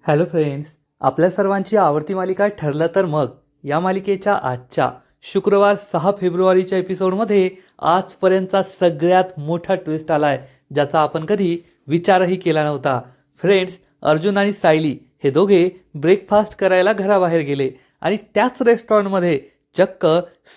Hello friends, आपल्या सर्वांची आवडती मालिका ठरलं तर मग या मालिकेच्या आजच्या शुक्रवार 6 फेब्रुवारीच्या एपिसोडमध्ये आजपर्यंतचा सगळ्यात मोठा ट्विस्ट आलाय, ज्याचा आपण कधी विचारही केला नव्हता. फ्रेंड्स, अर्जुन आणि सायली हे दोघे ब्रेकफास्ट करायला घराबाहेर गेले आणि त्याच रेस्टॉरंटमध्ये चक्क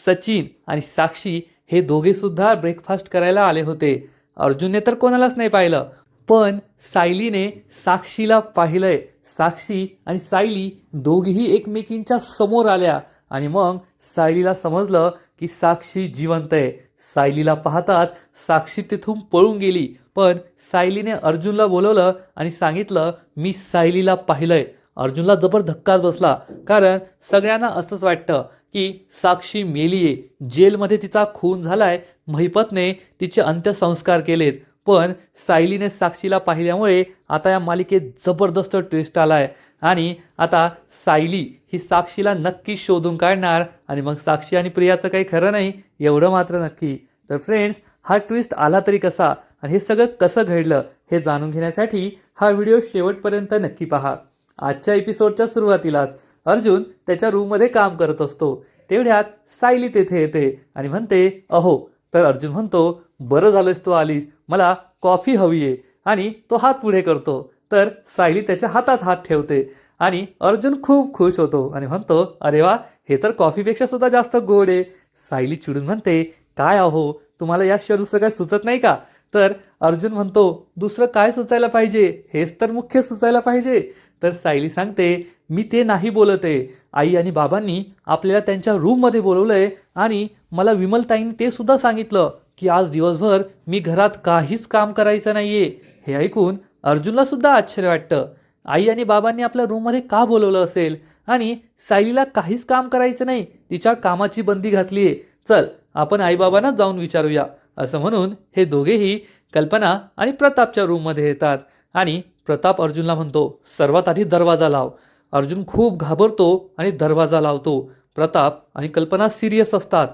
सचिन आणि साक्षी हे दोघे सुद्धा ब्रेकफास्ट करायला आले होते. अर्जुनने तर कोणालाच नाही पाहिलं, पण सायलीने साक्षीला पाहिलंय. साक्षी आणि सायली दोघीही एकमेकींच्या समोर आल्या आणि मग सायलीला समजलं की साक्षी जिवंत आहे. सायलीला पाहताच साक्षी तिथून पळून गेली, पण सायलीने अर्जुनला बोलवलं आणि सांगितलं, मी सायलीला पाहिलंय. अर्जुनला जबर धक्काच बसला, कारण सगळ्यांना असंच वाटतं की साक्षी मेलीये, जेलमध्ये तिचा खून झालाय, महिपतने तिचे अंत्यसंस्कार केलेत. पण सायलीने साक्षीला पाहिल्यामुळे आता या मालिकेत जबरदस्त ट्विस्ट आलाय आणि आता सायली ही साक्षीला नक्की शोधून काढणार आणि मग साक्षी आणि प्रियाचं काही खरं नाही, एवढं मात्र नक्की. तर फ्रेंड्स, हा ट्विस्ट आला तरी कसा आणि हे सगळं कसं घडलं हे जाणून घेण्यासाठी हा व्हिडिओ शेवटपर्यंत नक्की पहा. आजच्या एपिसोडच्या सुरुवातीलाच अर्जुन त्याच्या रूममध्ये काम करत असतो, तेवढ्यात सायली तेथे येते आणि म्हणते अहो. तर अर्जुन म्हणतो, बरं झालंस तू आलीस, मला कॉफी हवी आहे. आणि तो हात पुढे करतो, तर सायली त्याच्या हातात हात ठेवते आणि अर्जुन खूप खुश होतो आणि म्हणतो, अरे वा, हे तर कॉफीपेक्षा सुद्धा जास्त गोड आहे. सायली चिडून म्हणते, काय अहो, तुम्हाला याशिवाय दुसरं काय सुचत नाही का? तर अर्जुन म्हणतो, दुसरं काय सुचायला पाहिजे, हेच तर मुख्य सुचायला पाहिजे. तर सायली सांगते, मी ते नाही बोलत आहे. आई आणि बाबांनी आपल्याला त्यांच्या रूममध्ये बोलवलंय आणि मला विमलताईंनी ते सुद्धा सांगितलं की आज दिवसभर मी घरात काहीच काम करायचं नाहीये. हे ऐकून अर्जुनला सुद्धा आश्चर्य वाटतं. आई आणि बाबांनी आपल्या रूममध्ये का बोलवलं असेल आणि सायलीला काहीच काम करायचं नाही, तिच्या कामाची बंदी घातलीये. चल, आपण आईबाबांनाच जाऊन विचारूया. असं म्हणून हे दोघेही कल्पना आणि प्रतापच्या रूममध्ये येतात आणि प्रताप अर्जुनला म्हणतो, सर्वात आधी दरवाजा लाव. अर्जुन खूप घाबरतो आणि दरवाजा लावतो. प्रताप आणि कल्पना सिरियस असतात.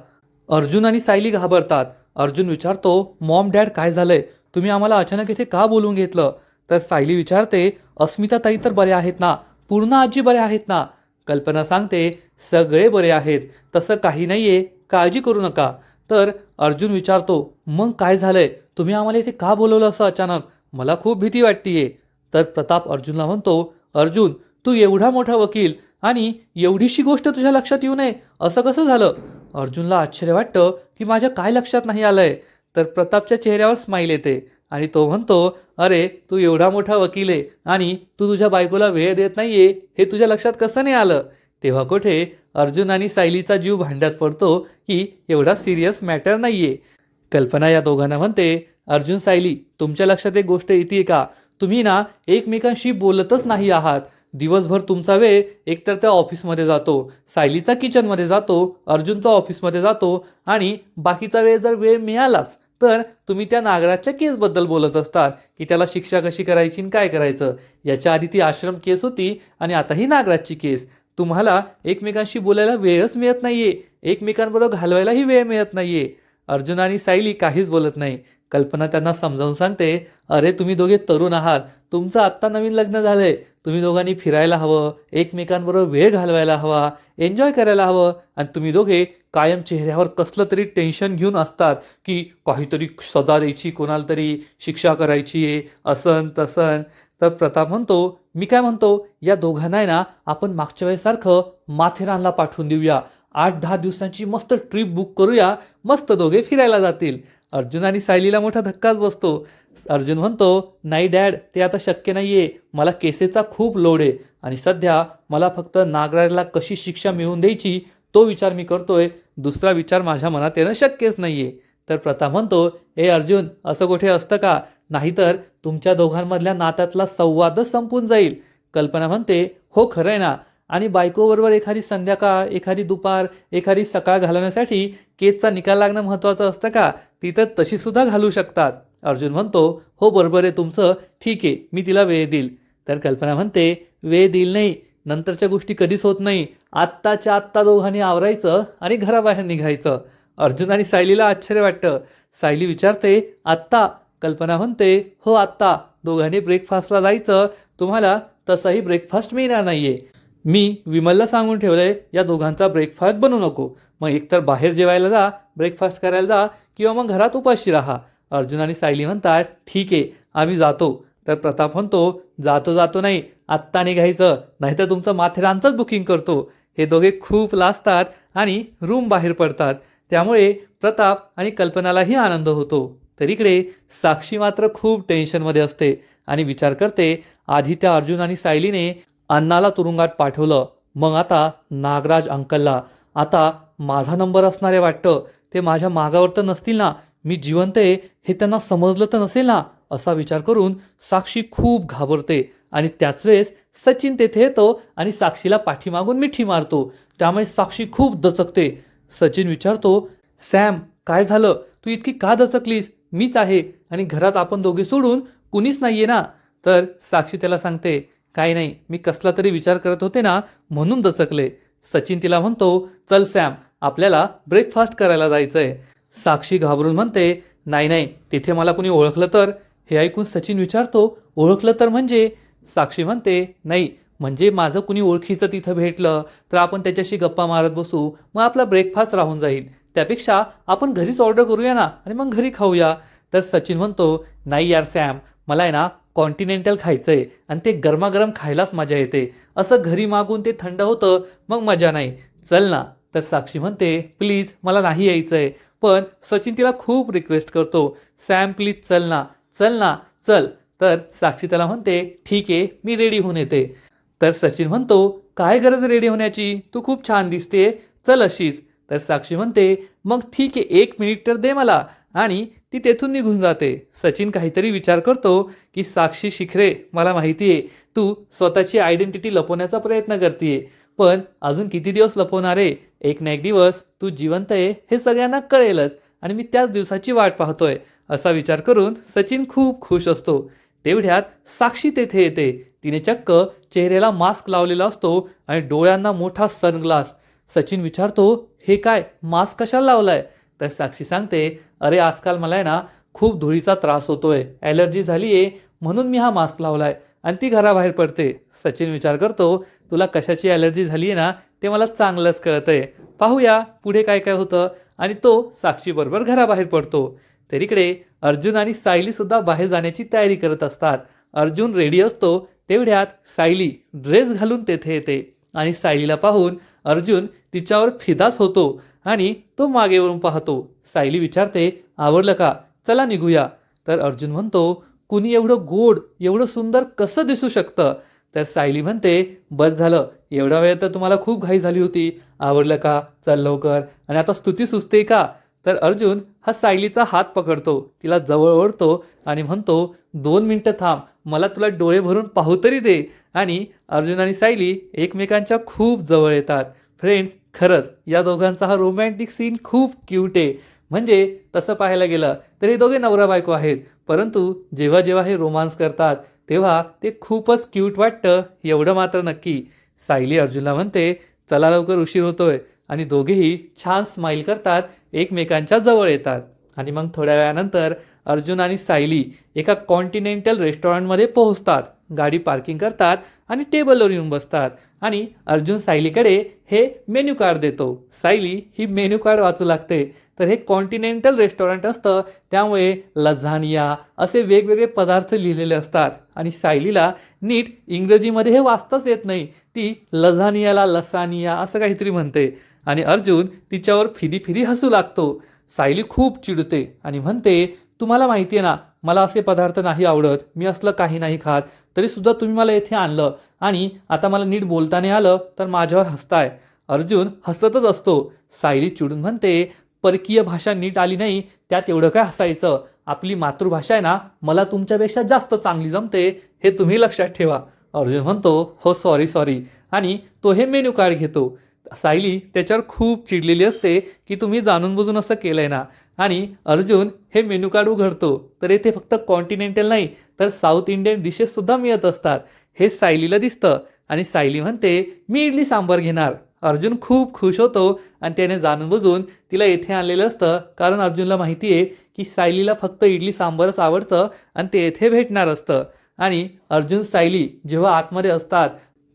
अर्जुन आणि सायली घाबरतात. अर्जुन विचारतो, मॉम डॅड काय झालंय, तुम्ही आम्हाला अचानक इथे का बोलून घेतलं? तर सायली विचारते, अस्मिताताई तर बऱ्या आहेत ना, पूर्णा आजी बऱ्या आहेत ना? कल्पना सांगते, सगळे बरे आहेत, तसं काही नाहीये, काळजी करू नका. तर अर्जुन विचारतो, मग काय झालंय, तुम्ही आम्हाला इथे का बोलवलं असं अचानक? मला खूप भीती वाटतीये. तर प्रताप अर्जुनला म्हणतो, अर्जुन, तू एवढा मोठा वकील आणि एवढीशी गोष्ट तुझ्या लक्षात येऊ नये, असं कसं झालं? अर्जुनला आश्चर्य वाटतं की माझ्या काय लक्षात नाही आलंय. तर प्रतापच्या चेहऱ्यावर स्माईल येते आणि तो म्हणतो, अरे तू एवढा मोठा वकील आहे आणि तू तुझ्या बायकोला वेळ देत नाहीये, हे तुझ्या लक्षात कसं नाही आलं? तेव्हा कुठे अर्जुन आणि सायलीचा जीव भांड्यात पडतो की एवढा सिरियस मॅटर नाहीये. कल्पना या दोघांना म्हणते, अर्जुन सायली, तुमच्या लक्षात एक गोष्ट येते का? तुम्ही ना एकमेकांशी बोलतच नाही आहात. दिवसभर तुमचा वेळ एकतर त्या ऑफिसमध्ये जातो, सायलीचा किचनमध्ये जातो, अर्जुनचा ऑफिसमध्ये जातो आणि बाकीचा वेळ जर वेळ मिळालाच तर तुम्ही त्या नागराजच्या केसबद्दल बोलत असतात की त्याला शिक्षा कशी करायची आणि काय करायचं. याच्या आधी ती आश्रम केस होती आणि आता ही नागराजची केस. तुम्हाला एकमेकांशी बोलायला वेळच मिळत नाहीये, एकमेकांबरोबर घालवायलाही वेळ मिळत नाहीये. अर्जुन आणि सायली काहीच बोलत नाही. कल्पना त्यांना समजावून सांगते, अरे तुम्ही दोघे तरुण आहात, तुमचं आत्ता नवीन लग्न झालंय, तुम्ही दोघांनी फिरायला हवं, एकमेकांबरोबर वेळ घालवायला हवा, एन्जॉय करायला हवं. आणि तुम्ही दोघे कायम चेहऱ्यावर कसलं तरी टेन्शन घेऊन असतात की काहीतरी सजा द्यायची, कोणाला तरी शिक्षा करायची आहे, असन तसन. तर प्रताप म्हणतो, मी काय म्हणतो, या दोघांना आहे ना आपण मागच्या वेळेसारखं माथेरानला पाठवून देऊया, 8-10 दिवसांची मस्त ट्रिप बुक करूया, मस्त दोघे फिरायला जातील. अर्जुन आणि सायलीला मोठा धक्काच बसतो. अर्जुन म्हणतो, नाही डॅड, ते आता शक्य नाहीये, मला केसेसचा खूप लोड आहे आणि सध्या मला फक्त नागराजला कशी शिक्षा मिळवून द्यायची तो विचार मी करतोय, दुसरा विचार माझ्या मनात येणं शक्यच नाहीये. तर प्रताप म्हणतो, ए अर्जुन, असं कुठे असतं का? नाहीतर तुमच्या दोघांमधल्या नात्यातला संवादच संपून जाईल. कल्पना म्हणते, हो खरं आहे ना, आणि बायकोबरोबर एखादी संध्याकाळ, एखादी दुपार, एखादी सकाळ घालवण्यासाठी केसचा निकाल लागणं महत्त्वाचं असतं का? ती तर तशी सुद्धा घालू शकतात. अर्जुन म्हणतो, हो बरोबर आहे तुमचं, ठीक आहे, मी तिला वेळ देईल. तर कल्पना म्हणते, वेळ देईल नाही, नंतरच्या गोष्टी कधीच होत नाही, आत्ताच्या आत्ता दोघांनी आवरायचं आणि घराबाहेर निघायचं. अर्जुन आणि सायलीला आश्चर्य वाटतं. सायली विचारते, आत्ता? कल्पना म्हणते, हो आत्ता, दोघांनी ब्रेकफास्टला जायचं, तुम्हाला तसाही ब्रेकफास्ट मिळणार नाहीये. मी विमलला सांगून ठेवलंय या दोघांचा ब्रेकफास्ट बनवू नको. मग एकतर बाहेर जेवायला जा, ब्रेकफास्ट करायला जा, किंवा मग घरात उपाशी राहा. अर्जुन आणि सायली म्हणतात ठीक आहे आम्ही जातो. तर प्रताप म्हणतो जातो जातो नाही, आत्ता निघायचं, नाहीतर तुमचं माथेरानचंच बुकिंग करतो. हे दोघे खूप लाजतात आणि रूम बाहेर पडतात. त्यामुळे प्रताप आणि कल्पनालाही आनंद होतो. तर इकडे साक्षी मात्र खूप टेन्शनमध्ये असते आणि विचार करते आधी त्या अर्जुन आणि सायलीने अण्णाला तुरुंगात पाठवलं, मग आता नागराज अंकलला, आता माझा नंबर असणार आहे वाटतं. ते माझ्या मागावर तर नसतील ना, मी जिवंत आहे हे त्यांना समजलं तर नसेल ना, असा विचार करून साक्षी खूप घाबरते. आणि त्याच वेळेस सचिन तेथे येतो आणि साक्षीला पाठीमागून मिठी मारतो. त्यामुळे साक्षी खूप दचकते. सचिन विचारतो सॅम काय झालं, तू इतकी का दचकलीस? मीच आहे आणि घरात आपण दोघे सोडून कुणीच नाहीये ना. तर साक्षी त्याला सांगते काही नाही, मी कसला तरी विचार करत होते ना म्हणून दचकले. सचिन तिला म्हणतो चल सॅम आपल्याला ब्रेकफास्ट करायला जायचंय. साक्षी घाबरून म्हणते नाही नाही, तिथे मला कुणी ओळखलं तर. हे ऐकून सचिन विचारतो ओळखलं तर म्हणजे? साक्षी म्हणते नाही म्हणजे माझं कुणी ओळखीचं तिथं भेटलं तर आपण त्याच्याशी गप्पा मारत बसू, मग आपला ब्रेकफास्ट राहून जाईल. त्यापेक्षा आपण घरीच ऑर्डर करूया ना आणि मग घरी खाऊया. तर सचिन म्हणतो नाही यार सॅम, मला आहे ना कॉन्टिनेंटल खायचं आहे आणि ते गरमागरम खायलाच मजा येते. असं घरी मागून ते थंड होतं मग मजा नाही, चल ना. तर साक्षी म्हणते प्लीज मला नाही यायचं आहे. पण सचिन तिला खूप रिक्वेस्ट करतो सॅम प्लीज चल ना चल ना चल. तर साक्षी त्याला म्हणते ठीक आहे मी रेडी होऊन येते. तर सचिन म्हणतो काय गरज रेडी होण्याची, तू खूप छान दिसते, चल अशीच. तर साक्षी म्हणते मग ठीक आहे 1 मिनिट तर दे मला, आणि ती तेथून निघून जाते. सचिन काहीतरी विचार करतो की साक्षी शिखरे मला माहिती आहे तू स्वतःची आयडेंटिटी लपवण्याचा प्रयत्न करतेय, पण अजून किती दिवस लपवणार आहे? एक ना एक दिवस तू जिवंत आहे हे सगळ्यांना कळेलच आणि मी त्याच दिवसाची वाट पाहतोय. असा विचार करून सचिन खूप खुश असतो. तेवढ्यात साक्षी तेथे येते. तिने चक्क चेहऱ्याला मास्क लावलेला असतो आणि डोळ्यांना मोठा सनग्लास. सचिन विचारतो हे काय, मास्क कशाला लावलाय? तर साक्षी सांगते अरे आजकाल मला आहे ना खूप धुळीचा त्रास होतोय, ॲलर्जी झाली आहे म्हणून मी हा मास्क लावलाय. आणि ती घराबाहेर पडते. सचिन विचार करतो तुला कशाची ॲलर्जी झाली आहे ना ते मला चांगलंच कळतंय, पाहूया पुढे काय काय होतं. आणि तो साक्षीबरोबर घराबाहेर पडतो. तर इकडे अर्जुन आणि सायली सुद्धा बाहेर जाण्याची तयारी करत असतात. अर्जुन रेडी असतो. तेवढ्यात सायली ड्रेस घालून तेथे येते आणि सायलीला पाहून अर्जुन तिच्यावर फिदाच होतो आणि तो मागे वळून पाहतो. सायली विचारते आवडलं का, चला निघूया. तर अर्जुन म्हणतो कुणी एवढं गोड एवढं सुंदर कसं दिसू शकतं? तर सायली म्हणते बस झालं, एवढा वेळ तर तुम्हाला खूप घाई झाली होती, आवडलं का, चल लवकर, आणि आता स्तुती सुचते का? तर अर्जुन हा सायलीचा हात पकडतो, तिला जवळ ओढतो आणि म्हणतो 2 मिनिटं थांब, मला तुला डोळे भरून पाहू तरी दे. आणि अर्जुन आणि सायली एकमेकांच्या खूप जवळ येतात. फ्रेंड्स खरंच या दोघांचा हा रोमॅन्टिक सीन खूप क्यूट आहे. म्हणजे तसं पाहायला गेलं तर हे दोघे नवरा बायको आहेत, परंतु जेव्हा जेव्हा हे रोमांस करतात तेव्हा ते खूपच क्यूट वाटतं एवढं मात्र नक्की. सायली अर्जुनला म्हणते चला लवकर उशीर होतोय, आणि दोघेही छान स्माईल करतात, एकमेकांच्या जवळ येतात. आणि मग थोड्या वेळानंतर अर्जुन आणि सायली एका कॉन्टिनेंटल रेस्टॉरंटमध्ये पोहोचतात. गाडी पार्किंग करतात आणि टेबलवर येऊन बसतात. आणि अर्जुन सायलीकडे हे मेन्यू कार्ड देतो. सायली ही मेन्यू कार्ड वाचू लागते. तर हे कॉन्टिनेंटल रेस्टॉरंट असतं, त्यामुळे लझानिया असे वेगवेगळे पदार्थ लिहिलेले असतात. आणि सायलीला नीट इंग्रजीमध्ये हे वाचताच येत नाही, ती लझानियाला लसानिया असं काहीतरी म्हणते. आणि अर्जुन तिच्यावर फिदी फिदी हसू लागतो. सायली खूप चिडते आणि म्हणते तुम्हाला माहिती आहे ना मला असे पदार्थ नाही आवडत, मी असलं काही नाही खात, तरीसुद्धा तुम्ही मला येथे आणलं आणि आता मला नीट बोलता नाही आलं तर माझ्यावर हसताय. अर्जुन हसतच असतो. सायली चिडून म्हणते परकीय भाषा नीट आली नाही त्यात एवढं काय हसायचं, आपली मातृभाषा आहे ना मला तुमच्यापेक्षा जास्त चांगली जमते, हे तुम्ही लक्षात ठेवा. अर्जुन म्हणतो हो सॉरी सॉरी, आणि तो हे मेन्यू कार्ड घेतो. सायली त्याच्यावर खूप चिडलेली असते की तुम्ही जाणून बुजून असं केलंय ना. आणि अर्जुन हे मेन्यू कार्ड उघडतो तर येथे फक्त कॉन्टिनेंटल नाही तर साऊथ इंडियन डिशेस सुद्धा मिळत असतात. हे सायलीला दिसतं आणि सायली म्हणते मी इडली सांबार घेणार. अर्जुन खूप खुश होतो आणि त्याने जाणून बुजून तिला येथे आणलेलं असतं, कारण अर्जुनला माहिती आहे की सायलीला फक्त इडली सांबारच आवडतं आणि ते येथे भेटणार असतं. आणि अर्जुन सायली जेव्हा आतमध्ये असतात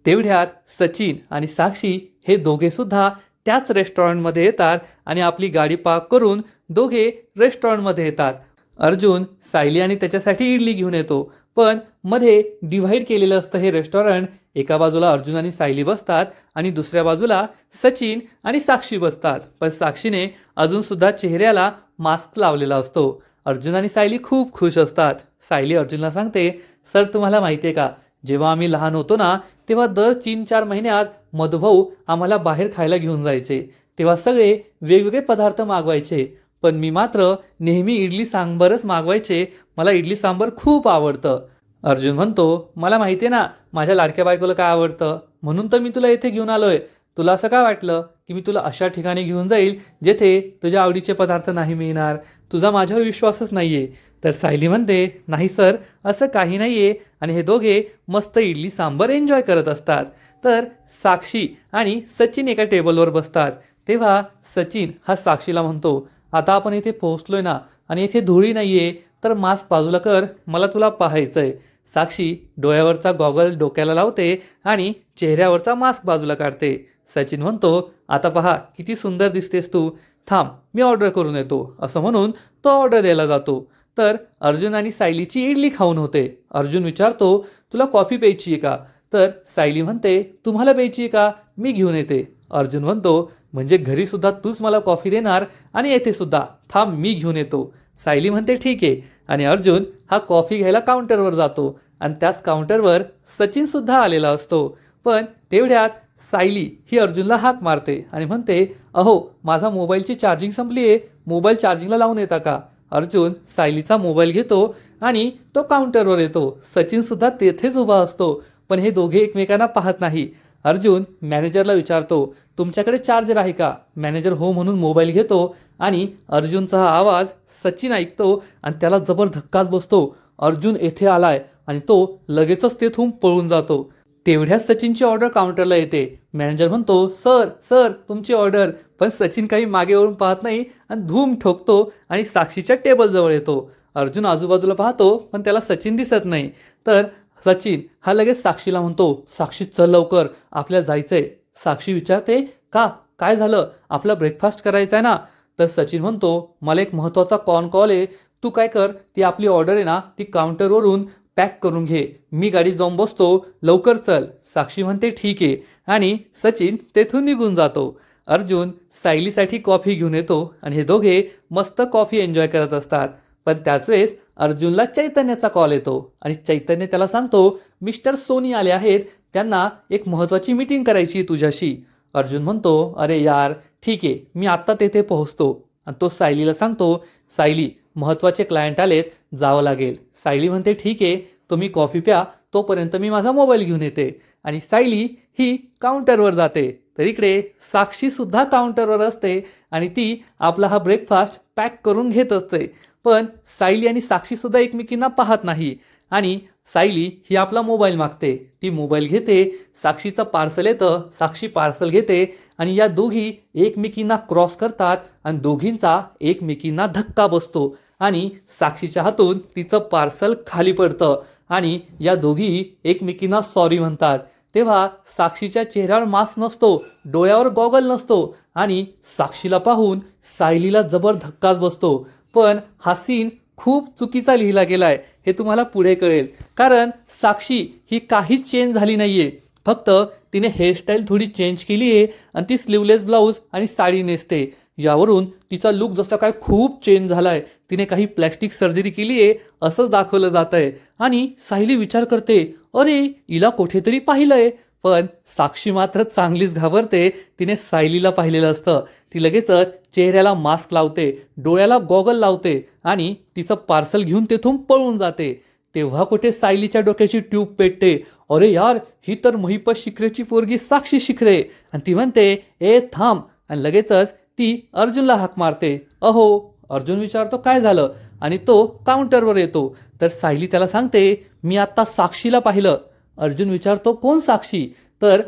तेवढ्यात सचिन आणि साक्षी हे दोघे सुद्धा त्याच रेस्टॉरंटमध्ये येतात आणि आपली गाडी पार्क करून दोघे रेस्टॉरंटमध्ये येतात. अर्जुन सायली आणि त्याच्यासाठी इडली घेऊन येतो, पण मध्ये डिव्हाइड केलेलं असतं हे रेस्टॉरंट. एका बाजूला अर्जुन आणि सायली बसतात आणि दुसऱ्या बाजूला सचिन आणि साक्षी बसतात. पण साक्षीने अजूनसुद्धा चेहऱ्याला मास्क लावलेला असतो. अर्जुन आणि सायली खूप खुश असतात. सायली अर्जुनला सांगते, सर तुम्हाला माहिती आहे का, जेव्हा आम्ही लहान होतो ना तेव्हा दर 3-4 महिन्यात मधुभाऊ आम्हाला बाहेर खायला घेऊन जायचे. तेव्हा सगळे वेगवेगळे पदार्थ मागवायचे, पण मी मात्र नेहमी इडली सांबरच मागवायचे. मला इडली सांबर खूप आवडतं. अर्जुन म्हणतो, मला माहिती आहे ना माझ्या लाडक्या बायकोला काय आवडतं, म्हणून तर मी तुला इथे घेऊन आलोय. तुला असं काय वाटलं की मी तुला अशा ठिकाणी घेऊन जाईल जेथे तुझ्या आवडीचे पदार्थ नाही मिळणार? तुझा माझ्यावर विश्वासच नाहीये. तर सायली म्हणते, नाही सर असं काही नाहीये. आणि हे दोघे मस्त इडली सांबर एन्जॉय करत असतात. तर साक्षी आणि सचिन एका टेबलवर बसतात. तेव्हा सचिन हा साक्षीला म्हणतो, आता आपण इथे पोहोचलोय ना आणि इथे धुळी नाहीये, तर मास्क बाजूला कर, मला तुला पाहायचंय. साक्षी डोळ्यावरचा गॉगल डोक्याला लावते आणि चेहऱ्यावरचा मास्क बाजूला काढते. सचिन म्हणतो, आता पहा किती सुंदर दिसतेस तू, थांब मी ऑर्डर करून येतो. असं म्हणून तो ऑर्डर द्यायला जातो. तर अर्जुन आणि सायलीची इडली खाऊन होते. अर्जुन विचारतो, तुला कॉफी प्यायची आहे का? तर सायली म्हणते, तुम्हाला प्यायची आहे का, मी घेऊन येते. अर्जुन म्हणतो, म्हणजे घरी सुद्धा तूच मला कॉफी देणार आणि येथे सुद्धा, थांब मी घेऊन येतो. सायली म्हणते ठीक आहे. आणि अर्जुन हा कॉफी घ्यायला काउंटरवर जातो आणि त्याच काउंटरवर सचिन सुद्धा आलेला असतो. पण तेवढ्यात सायली ही अर्जुनला हाक मारते आणि म्हणते, अहो माझा मोबाईलची चार्जिंग संपली आहे, मोबाईल चार्जिंगला लावून येता का? अर्जुन सायलीचा मोबाईल घेतो आणि तो काउंटरवर येतो. सचिन सुद्धा तेथेच उभा असतो, पण हे दोघे एकमेकांना पाहत नाही. अर्जुन मॅनेजरला विचारतो, तुमच्याकडे चार्जर आहे का? मॅनेजर हो म्हणून मोबाईल घेतो आणि अर्जुनचा हा आवाज सचिन ऐकतो आणि त्याला जबर धक्काच बसतो. अर्जुन येथे आलाय आणि तो लगेचच तेथून पळून जातो. तेवढ्याच सचिनची ऑर्डर काउंटरला येते. मॅनेजर म्हणतो, सर सर तुमची ऑर्डर. पण सचिन काही मागे वळून पाहत नाही आणि धूम ठोकतो आणि साक्षीच्या टेबलजवळ येतो. अर्जुन आजूबाजूला पाहतो पण त्याला सचिन दिसत नाही. तर सचिन हा लगेच साक्षीला म्हणतो, साक्षी चल लवकर आपल्याला जायचंय. साक्षी विचारते, का काय झालं, आपला ब्रेकफास्ट करायचा आहे ना? तर सचिन म्हणतो, मला एक महत्त्वाचा कॉल आहे, तू काय कर, ती आपली ऑर्डर आहे ना ती काउंटरवरून पॅक करून घे, मी गाडीत जाऊन बसतो, लवकर चल. साक्षी म्हणते ठीक आहे आणि सचिन तेथून निघून जातो. अर्जुन सायलीसाठी कॉफी घेऊन येतो आणि हे दोघे मस्त कॉफी एन्जॉय करत असतात. पण त्याच वेळेस अर्जुनला चैतन्याचा कॉल येतो आणि चैतन्य त्याला सांगतो, मिस्टर सोनी आले आहेत, त्यांना एक महत्त्वाची मीटिंग करायची आहे तुझ्याशी. अर्जुन म्हणतो, अरे यार ठीक आहे, मी आत्ता तेथे पोहोचतो. आणि तो सायलीला सांगतो, सायली महत्त्वाचे क्लायंट आलेत, जावं लागेल. सायली म्हणते ठीक आहे, तुम्ही कॉफी प्या, तोपर्यंत मी माझा मोबाईल घेऊन येते. आणि सायली ही काउंटरवर जाते. तर इकडे साक्षीसुद्धा काउंटरवर असते आणि ती आपला हा ब्रेकफास्ट पॅक करून घेत असते. पण सायली आणि साक्षीसुद्धा एकमेकींना पाहत नाही आणि सायली ही आपला मोबाईल मागते. ती मोबाईल घेते, साक्षीचं पार्सल येतं, साक्षी पार्सल घेते आणि या दोघी एकमेकींना क्रॉस करतात आणि दोघींचा एकमेकींना धक्का बसतो आणि साक्षीच्या हातून तिचं पार्सल खाली पडतं आणि या दोघी एकमेकींना सॉरी म्हणतात. तेव्हा साक्षीच्या चेहऱ्यावर मास्क नसतो, डोळ्यावर गॉगल नसतो आणि साक्षीला पाहून सायलीला जबर धक्काच बसतो. पण हा सीन खूप चुकीचा लिहिला गेलाय हे तुम्हाला पुढे कळेल, कारण साक्षी ही काहीच चेंज झाली नाहीये, फक्त तिने हेअरस्टाईल थोडी चेंज केली आहे आणि ती स्लीवलेस ब्लाऊज आणि साडी नेसते. यावरून तिचा लुक जसा काय खूप चेंज झालाय, तिने काही प्लॅस्टिक सर्जरी केली आहे असंच दाखवलं जात आहे. आणि सायली विचार करते, अरे हिला कुठेतरी पाहिलंय. पण साक्षी मात्र चांगलीच घाबरते, तिने सायलीला पाहिलेलं असतं. ती लगेचच चेहऱ्याला मास्क लावते, डोळ्याला गॉगल लावते आणि तिचं पार्सल घेऊन तेथून पळून जाते. तेव्हा कुठे सायलीच्या डोक्याची ट्यूब पेटते, अरे यार ही तर महिपत शिखरेची पोरगी साक्षी शिखरे. आणि ती म्हणते, ए थांब. आणि लगेचच ती अर्जुनला हाक मारते. अहो. अर्जुन विचारतो काय झालं आणि तो काउंटरवर येतो. तर सायली त्याला सांगते, मी आत्ता साक्षीला पाहिलं. अर्जुन विचारतो कोण साक्षी? तर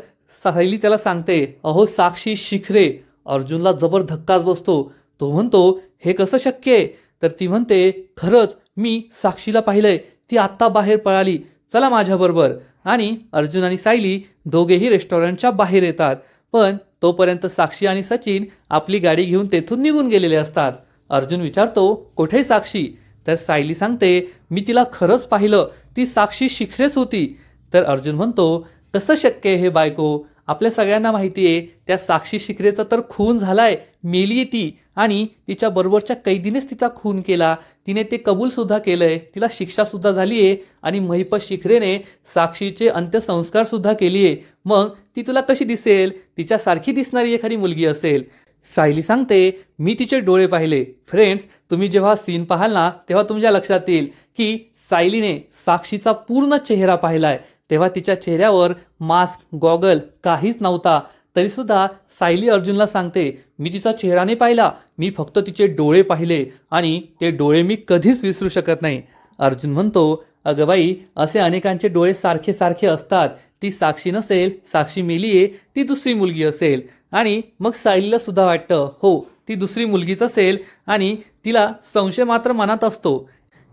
सायली त्याला सांगते, अहो साक्षी शिखरे. अर्जुनला जबर धक्काच बसतो. तो म्हणतो, हे कसं शक्य आहे? तर ती म्हणते, खरंच मी साक्षीला पाहिलंय, ती आत्ता बाहेर पळाली. चला माझ्याबरोबर. आणि अर्जुन आणि सायली दोघेही रेस्टॉरंटच्या बाहेर येतात. पण तोपर्यंत साक्षी आणि सचिन आपली गाडी घेऊन तेथून निघून गेलेले असतात. अर्जुन विचारतो, कुठे साक्षी? तर सायली सांगते, मी तिला खरंच पाहिलं, ती साक्षी शिखरेच होती. तर अर्जुन म्हणतो, कसं शक्य आहे हे बायको? आपल्या सगळ्यांना माहिती आहे त्या साक्षी शिखरेचा तर खून झालाय, मेली ती, आणि तिच्या बरोबरच्या कैदीनेच तिचा खून केला. तिने ते कबूल सुद्धा केलंय, तिला शिक्षा सुद्धा झाली आहे, आणि महिपत शिखरेने साक्षीचे अंत्यसंस्कार सुद्धा केलीये. मग ती तुला कशी दिसेल? तिच्यासारखी दिसणारी एखादी मुलगी असेल. सायली सांगते, मी तिचे डोळे पाहिले. फ्रेंड्स, तुम्ही जेव्हा सीन पाहाल ना तेव्हा तुमच्या लक्षात येईल की सायलीने साक्षीचा पूर्ण चेहरा पाहिलाय. तेव्हा तिच्या चेहऱ्यावर मास्क, गॉगल काहीच नव्हता. तरीसुद्धा सायली अर्जुनला सांगते, मी तिचा चेहरा नाही पाहिला, मी फक्त तिचे डोळे पाहिले, आणि ते डोळे मी कधीच विसरू शकत नाही. अर्जुन म्हणतो, अगं बाई, असे अनेकांचे डोळे सारखे सारखे असतात. ती साक्षी नसेल, साक्षी मेलीये, ती दुसरी मुलगी असेल. आणि मग सायलीला सुद्धा वाटतं, हो, ती दुसरी मुलगीच असेल, आणि तिला संशय मात्र मनात असतो.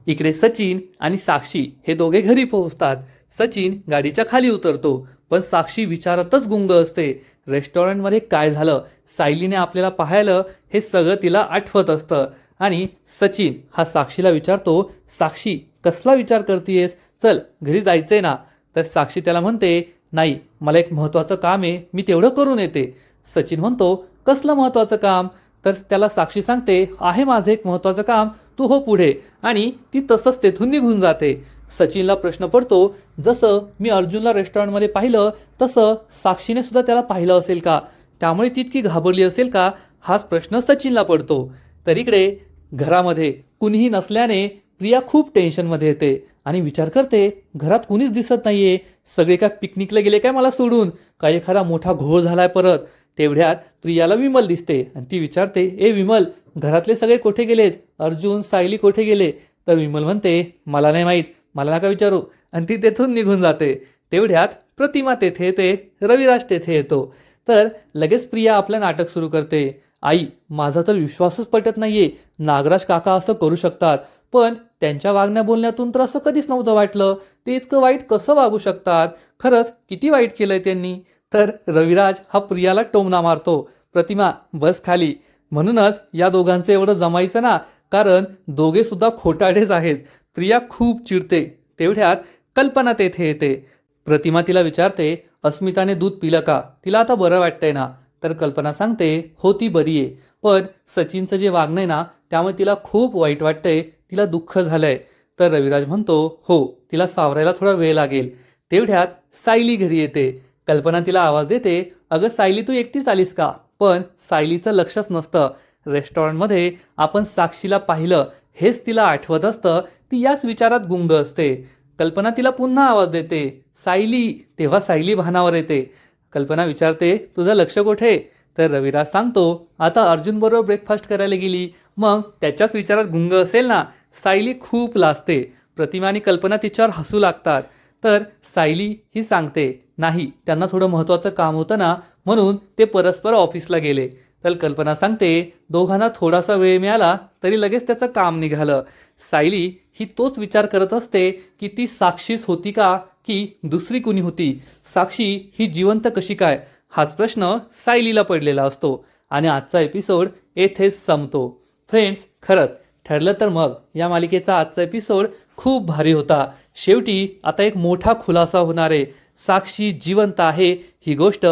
इकडे सचिन आणि साक्षी हे दोघे घरी पोहोचतात. सचिन गाडीच्या खाली उतरतो, पण साक्षी विचारातच गुंग असते. रेस्टॉरंटमध्ये काय झालं, सायलीने आपल्याला पाहायला, हे सगळं तिला आठवत असतं. आणि सचिन हा साक्षीला विचारतो, साक्षी, कसला विचार करतेयस? चल, घरी जायचंय ना? तर साक्षी त्याला म्हणते, नाही, मला एक महत्त्वाचं काम आहे, मी तेवढं करून येते. सचिन म्हणतो, कसलं महत्त्वाचं काम? तर त्याला साक्षी सांगते, आहे माझं एक महत्त्वाचं काम, तू हो पुढे. आणि ती तसंच तेथून निघून जाते. सचिनला प्रश्न पडतो, जसं मी अर्जुनला रेस्टॉरंटमध्ये पाहिलं तसं साक्षीने सुद्धा त्याला पाहिलं असेल का? त्यामुळे ती इतकी घाबरली असेल का? हाच प्रश्न सचिनला पडतो. तर इकडे घरामध्ये कुणीही नसल्याने प्रिया खूप टेन्शनमध्ये येते आणि विचार करते, घरात कुणीच दिसत नाहीये, सगळे काय पिकनिकला गेले काय मला सोडून? काय एखादा मोठा घोळ झालाय परत? तेवढ्यात प्रियाला विमल दिसते आणि ती विचारते, ए विमल, घरातले सगळे कुठे गेलेत? अर्जुन, सायली कुठे गेले? तर विमल म्हणते, मला नाही माहीत, मला नका विचारू, आणि ती तेथून निघून जाते. तेवढ्यात प्रतिमा तेथे येते, रविराज तेथे येतो. तर लगेच प्रिया आपलं नाटक सुरू करते, आई, माझा तर विश्वासच पटत नाहीये, नागराज काका असं करू शकतात, पण त्यांच्या वागण्या बोलण्यातून तर असं कधीच नव्हतं वाटलं. ते इतकं वाईट कसं वागू शकतात? खरंच किती वाईट केलंय त्यांनी. तर रविराज हा प्रियाला टोमणा मारतो, प्रतिमा बस खाली. म्हणूनच या दोघांचं एवढं जमायचं ना, कारण दोघे सुद्धा खोटाडेच आहेत. प्रिया खूप चिडते. तेवढ्यात कल्पना तेथे येते. प्रतिमा तिला विचारते, अस्मिताने दूध पिलं का? तिला आता बरं वाटतंय ना? तर कल्पना सांगते, हो, ती बरी आहे, पण सचिनचं जे वागणं आहे ना, त्यामुळे तिला खूप वाईट वाटतंय, तिला दुःख झालंय. तर रविराज म्हणतो, हो, तिला सावरायला थोडा वेळ लागेल. तेवढ्यात सायली घरी येते. कल्पना तिला आवाज देते, अगं सायली, तू एकटीच आलीस का? पण सायलीचं लक्षच नसतं. रेस्टॉरंटमध्ये आपण साक्षीला पाहिलं हेच तिला आठवत असतं. ती याच विचारात गुंग असते. कल्पना तिला पुन्हा आवाज देते, सायली. तेव्हा सायली भानावर येते. कल्पना विचारते, तुझं लक्ष कुठे? तर रविराज सांगतो, आता अर्जुन बरोबर ब्रेकफास्ट करायला गेली, मग त्याच्याच विचारात गुंग असेल ना. सायली खूप लाजते. प्रतिमा आणि कल्पना तिच्यावर हसू लागतात. तर सायली ही सांगते, नाही, त्यांना थोडं महत्त्वाचं काम होतं ना, म्हणून ते परस्पर ऑफिसला गेले. तर कल्पना सांगते, दोघांना थोडासा वेळ मिळाला तरी लगेच त्याचं काम निघालं. सायली ही तोच विचार करत असते की ती साक्षीच होती का, की दुसरी कुणी होती? साक्षी ही जिवंत कशी काय? हाच प्रश्न सायलीला पडलेला असतो. आणि आजचा एपिसोड येथेच संपतो. फ्रेंड्स, खरंच ठरलं तर मग या मालिकेचा आजचा एपिसोड खूप भारी होता. शेवटी आता एक मोठा खुलासा होणार आहे. साक्षी जिवंत आहे ही गोष्ट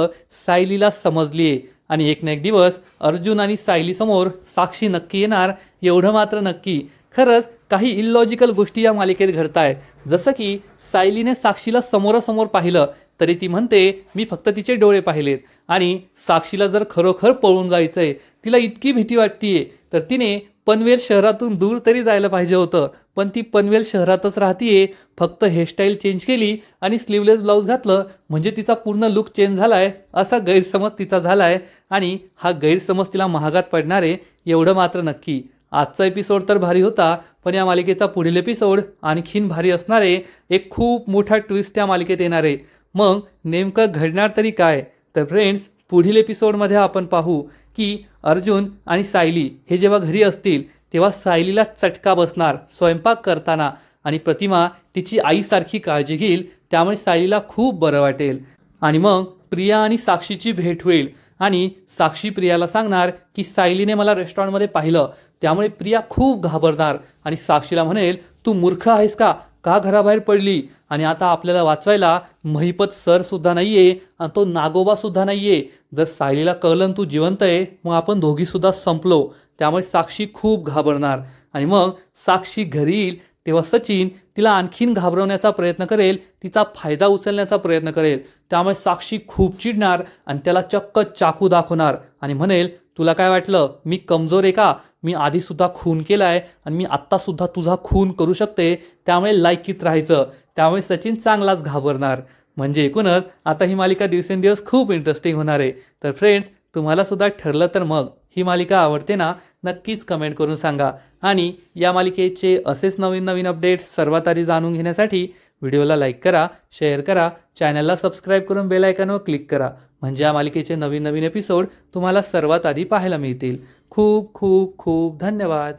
सायलीला समजली आहे, आणि एक ना एक दिवस अर्जुन आणि सायली समोर साक्षी नक्की येणार, एवढं मात्र नक्की. खरंच काही इलॉजिकल गोष्टी या मालिकेत घडताय. जसं की सायलीने साक्षीला समोरासमोर पाहिलं तरी ती म्हणते, मी फक्त तिचे डोळे पाहिलेत. आणि साक्षीला जर खरोखर पळून जायचंय, तिला इतकी भीती वाटतीये, तर तिने पनवेल शहरातून दूर तरी जायला पाहिजे होतं. पण ती पनवेल शहरातच राहतीये. फक्त हेअरस्टाईल चेंज केली आणि स्लीवलेस ब्लाऊज घातलं म्हणजे तिचा पूर्ण लुक चेंज झालाय, असा गैरसमज तिचा झालाय. आणि हा गैरसमज तिला महागात पडणार आहे, एवढं मात्र नक्की. आजचा एपिसोड तर भारी होता, पण या मालिकेचा पुढील एपिसोड आणखीन भारी असणार आहे. एक खूप मोठा ट्विस्ट या मालिकेत येणार आहे. मग नेमकं घडणार तरी काय? तर फ्रेंड्स, पुढील एपिसोडमध्ये आपण पाहू की अर्जुन आणि सायली हे जेव्हा घरी असतील तेव्हा सायलीला चटका बसणार स्वयंपाक करताना, आणि प्रतिमा तिची आईसारखी काळजी घेईल, त्यामुळे सायलीला खूप बरं वाटेल. आणि मग प्रिया आणि साक्षीची भेट होईल आणि साक्षी प्रियाला सांगणार की सायलीने मला रेस्टॉरंटमध्ये पाहिलं. त्यामुळे प्रिया खूप घाबरणार आणि साक्षीला म्हणेल, तू मूर्ख आहेस का, का घराबाहेर पडली? आणि आता आपल्याला वाचवायला महिपत सर सुद्धा नाहीये आणि तो नागोबा सुद्धा नाहीये. जर सायलीला कळलं तू जिवंत आहे, मग आपण दोघी सुद्धा संपलो. त्यामुळे साक्षी खूप घाबरणार आणि मग साक्षी घरी येईल तेव्हा सचिन तिला आणखीन घाबरवण्याचा प्रयत्न करेल, तिचा फायदा उचलण्याचा प्रयत्न करेल. त्यामुळे साक्षी खूप चिडणार आणि त्याला चक्क चाकू दाखवणार आणि म्हणेल, तुला काय वाटलं मी कमजोर आहे का? मी आधीसुद्धा खून केलाय आणि मी आत्तासुद्धा तुझा खून करू शकते, त्यामुळे लायकीत राहायचं. त्यामुळे सचिन चांगलाच घाबरणार. म्हणजे एकूणच आता ही मालिका दिवसेंदिवस खूप इंटरेस्टिंग होणार आहे. तर फ्रेंड्स, तुम्हाला सुद्धा ठरलं तर मग ही मालिका आवडते ना? नक्कीच कमेंट करून सांगा. आणि या मालिकेचे असेच नवीन नवीन अपडेट्स सर्वात आधी जाणून घेण्यासाठी व्हिडिओला लाईक करा, शेअर करा, चॅनलला सबस्क्राईब करून बेल आयकॉनवर क्लिक करा. म्हणजे या मालिकेचे नवीन नवीन एपिसोड तुम्हाला सर्वात आधी पाहायला मिळतील. खूप खूप खूप धन्यवाद.